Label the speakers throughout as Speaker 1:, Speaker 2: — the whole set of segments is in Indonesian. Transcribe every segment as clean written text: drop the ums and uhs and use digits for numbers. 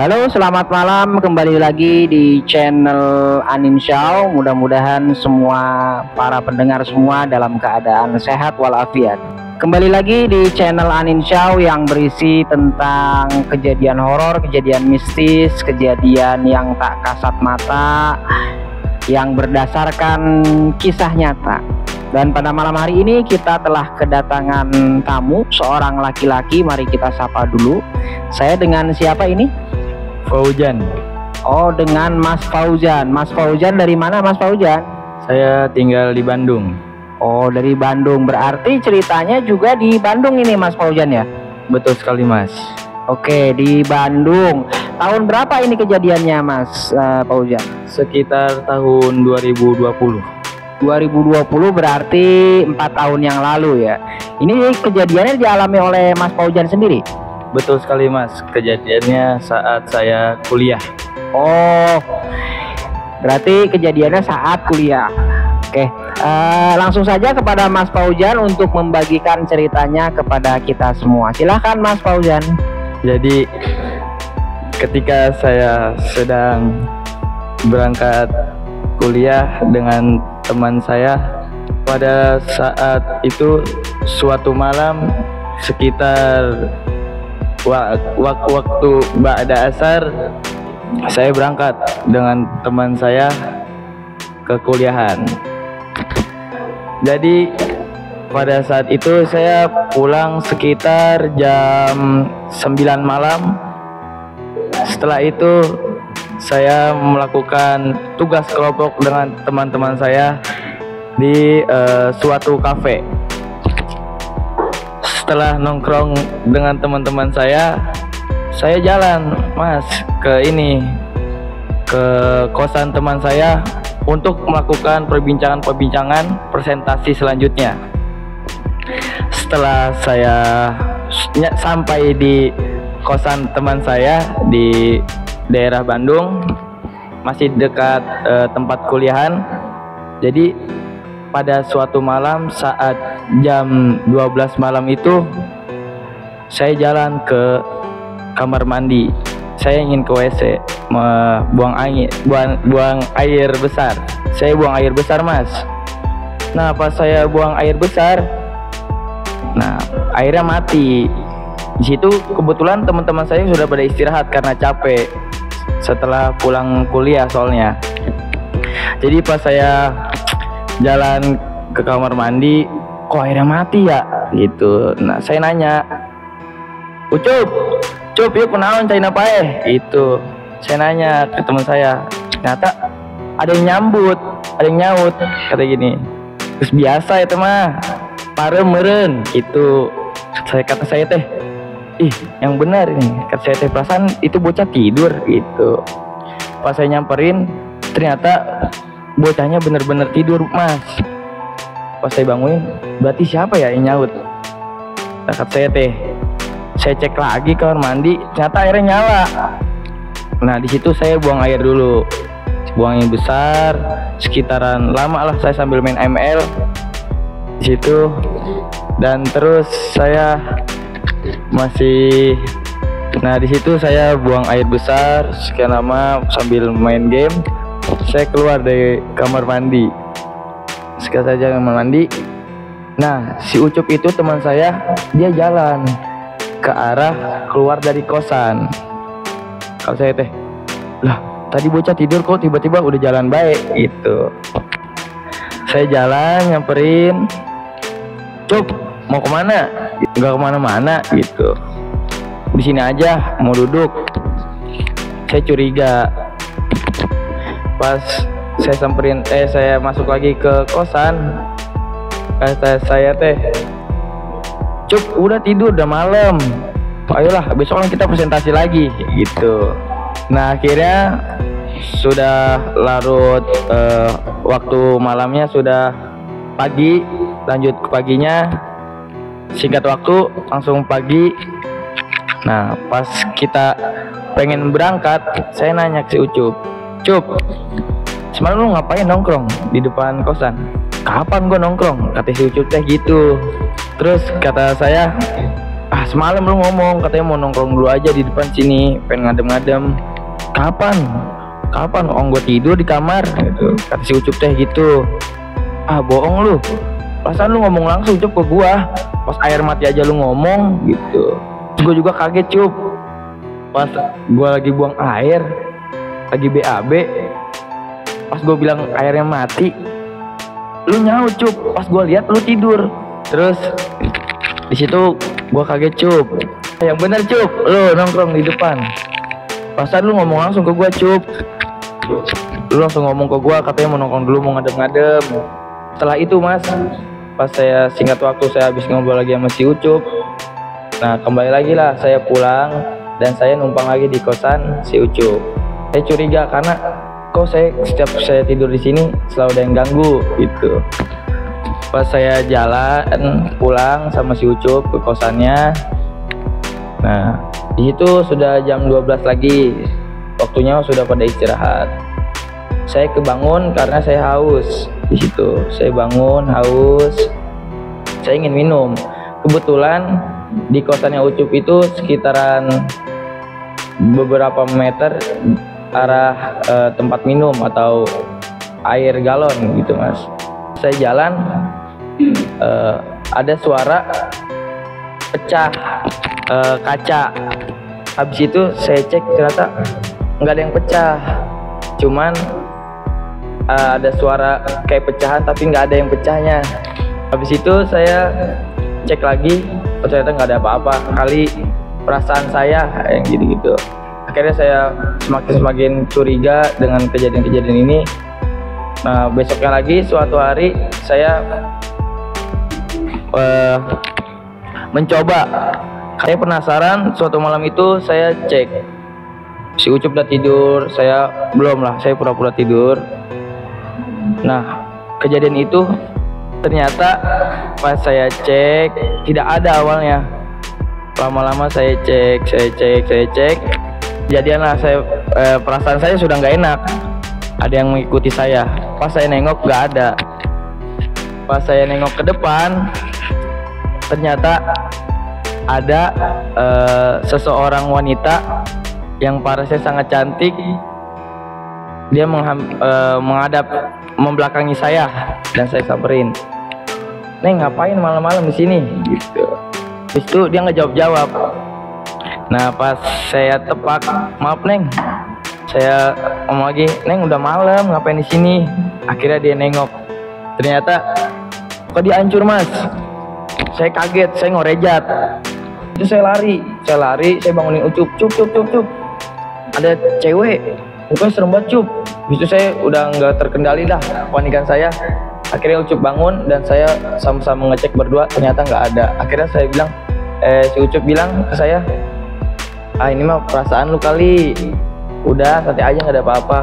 Speaker 1: Halo, selamat malam. Kembali lagi di channel Anin Show. Mudah-mudahan semua para pendengar semua dalam keadaan sehat walafiat. Kembali lagi di channel Anin Show yang berisi tentang kejadian horor, kejadian mistis, kejadian yang tak kasat mata, yang berdasarkan kisah nyata. Dan pada malam hari ini kita telah kedatangan tamu, seorang laki-laki. Mari kita sapa dulu. Saya dengan siapa ini?
Speaker 2: Fauzan.
Speaker 1: Oh, dengan Mas Fauzan. Mas Fauzan dari mana, Mas Fauzan?
Speaker 2: Saya tinggal di Bandung.
Speaker 1: Oh, dari Bandung. Berarti ceritanya juga di Bandung ini, Mas Fauzan ya?
Speaker 2: Betul sekali, Mas.
Speaker 1: Oke, di Bandung. Tahun berapa ini kejadiannya, Mas Fauzan?
Speaker 2: Sekitar tahun 2020.
Speaker 1: 2020 berarti 4 tahun yang lalu ya. Ini kejadiannya dialami oleh Mas Fauzan sendiri?
Speaker 2: Betul sekali, Mas. Kejadiannya saat saya kuliah.
Speaker 1: Oh, berarti kejadiannya saat kuliah. Oke, langsung saja kepada Mas Fauzan untuk membagikan ceritanya kepada kita semua. Silahkan, Mas Fauzan.
Speaker 2: Jadi ketika saya sedang berangkat kuliah dengan teman saya, pada saat itu suatu malam sekitar waktu ba'da asar, saya berangkat dengan teman saya ke kuliahan. Jadi pada saat itu saya pulang sekitar jam 9 malam. Setelah itu saya melakukan tugas kelompok dengan teman-teman saya di suatu kafe. Setelah nongkrong dengan teman-teman saya jalan, Mas, ke kosan teman saya untuk melakukan perbincangan presentasi selanjutnya. Setelah saya sampai di kosan teman saya di daerah Bandung, masih dekat tempat kuliahan. Jadi pada suatu malam saat jam 12 malam itu, saya jalan ke kamar mandi. Saya ingin ke WC, buang air besar. Saya buang air besar, Mas. Nah, pas saya buang air besar, nah airnya mati. Di situ kebetulan teman-teman saya sudah pada istirahat karena capek setelah pulang kuliah soalnya. Jadi pas saya jalan ke kamar mandi, kok airnya mati ya gitu. Nah, saya nanya, Cup, yuk kenaon cain apa itu. Saya nanya ke teman saya, ternyata ada yang nyaut kata gini, terus biasa itu mah parem meren itu. Kata saya teh, yang benar ini, kata saya teh, perasaan itu bocah tidur gitu. Pas saya nyamperin, ternyata bocahnya bener-bener tidur, Mas. Pas saya bangunin, berarti siapa ya yang nyaut? Kata saya teh, saya cek lagi kamar mandi, ternyata airnya nyala. Nah, di situ saya buang air dulu, buang air besar, sekitaran lama lah saya sambil main ML di situ. Dan terus saya masih, nah di situ saya buang air besar sekian lama sambil main game. Saya keluar dari kamar mandi, sekitar saja kamar mandi. Nah, si Ucup itu teman saya, dia jalan ke arah keluar dari kosan. Kalau saya teh, lah tadi bocah tidur kok tiba-tiba udah jalan baik gitu. Saya jalan nyamperin, Cup, mau kemana? Nggak kemana-mana gitu, di sini aja mau duduk. Saya curiga. Pas saya samperin, saya masuk lagi ke kosan, kata saya teh, Cup, udah tidur, udah malam, ayolah besok kan kita presentasi lagi gitu. Nah, akhirnya sudah larut, waktu malamnya sudah pagi, lanjut ke paginya, singkat waktu langsung pagi. Nah, pas kita pengen berangkat, saya nanya ke si Ucup, Cup, semalam lu ngapain nongkrong di depan kosan? Kapan gua nongkrong? Kata si Ucup teh gitu. Terus kata saya, semalam lu ngomong katanya mau nongkrong dulu aja di depan sini, pengen ngadem-ngadem. Kapan? Oh gue tidur di kamar gitu, kata si Ucup teh gitu. Ah bohong lu, perasaan lu ngomong langsung Cup ke gua, pas air mati aja lu ngomong gitu. Gue juga kaget Cup, pas gua lagi buang air, lagi BAB, pas gue bilang airnya mati, lu nyaut Cup, pas gua lihat lu tidur. Terus di situ gua kaget Cup. Yang bener Cup, lu nongkrong di depan. Pasan lu ngomong langsung ke gua Cup. Lu langsung ngomong ke gua katanya mau nongkrong dulu, mau ngadem-ngadem. Setelah itu Mas, pas saya singkat waktu saya habis ngobrol lagi sama si Ucup. Nah kembali lagi lah saya pulang dan saya numpang lagi di kosan si Ucup. Saya curiga karena kok setiap saya tidur di sini selalu ada yang ganggu gitu. Pas saya jalan pulang sama si Ucup ke kosannya, nah di situ sudah jam 12 lagi, waktunya sudah pada istirahat. Saya kebangun karena saya haus. Di situ saya bangun haus, saya ingin minum. Kebetulan di kosannya Ucup itu sekitaran beberapa meter arah tempat minum atau air galon gitu Mas. Saya jalan, ada suara pecah kaca. Habis itu saya cek ternyata nggak ada yang pecah, cuman ada suara kayak pecahan tapi nggak ada yang pecahnya. Habis itu saya cek lagi, ternyata nggak ada apa-apa, kali perasaan saya yang gitu-gitu. Akhirnya saya semakin curiga dengan kejadian-kejadian ini. Nah besoknya lagi suatu hari saya mencoba. Saya penasaran, suatu malam itu saya cek si Ucup udah tidur, saya belum lah, saya pura-pura tidur. Nah kejadian itu ternyata pas saya cek tidak ada awalnya. Lama-lama saya cek, jadianlah saya perasaan saya sudah nggak enak, ada yang mengikuti saya. Pas saya nengok nggak ada. Pas saya nengok ke depan, ternyata ada seseorang wanita yang parasnya sangat cantik. Dia menghadap membelakangi saya dan saya samperin, "Neng, ngapain malam-malam di sini?" gitu. Terus itu dia nggak jawab-jawab. Nah pas saya tepak, "Maaf Neng," saya ngomong lagi, "Neng udah malam, ngapain di sini?" Akhirnya dia nengok, ternyata kok dia hancur Mas. Saya kaget, saya ngorejat. Itu saya lari, saya bangunin Ucup, Cup, ada cewek, mukanya serem banget Cup. Itu saya udah nggak terkendali dah panikan saya. Akhirnya Ucup bangun dan saya sama-sama ngecek berdua, ternyata nggak ada. Akhirnya saya bilang, si Ucup bilang ke saya, "Ah ini mah perasaan lu kali, udah santai aja nggak ada apa-apa."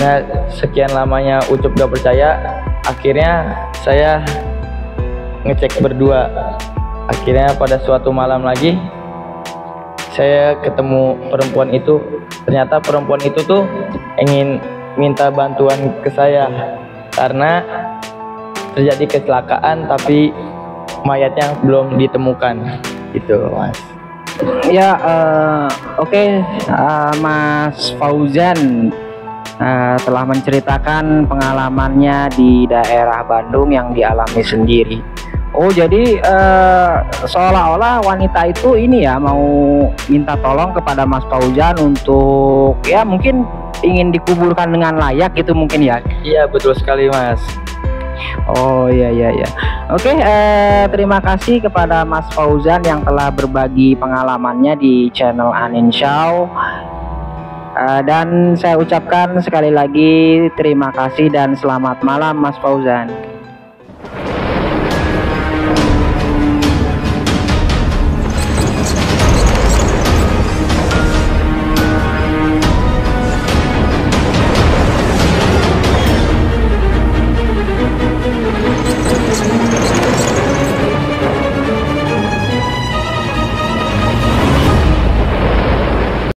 Speaker 2: Nah sekian lamanya Ucup gak percaya, akhirnya saya ngecek berdua. Akhirnya pada suatu malam lagi saya ketemu perempuan itu. Ternyata perempuan itu tuh ingin minta bantuan ke saya karena terjadi kecelakaan tapi mayatnya belum ditemukan gitu Mas.
Speaker 1: Ya oke, Mas Fauzan telah menceritakan pengalamannya di daerah Bandung yang dialami sendiri. Oh jadi seolah-olah wanita itu ini ya mau minta tolong kepada Mas Fauzan untuk ya mungkin ingin dikuburkan dengan layak gitu mungkin ya.
Speaker 2: Iya betul sekali Mas.
Speaker 1: Oh iya. Oke, terima kasih kepada Mas Fauzan yang telah berbagi pengalamannya di channel Anin Show. Dan saya ucapkan sekali lagi terima kasih dan selamat malam Mas Fauzan.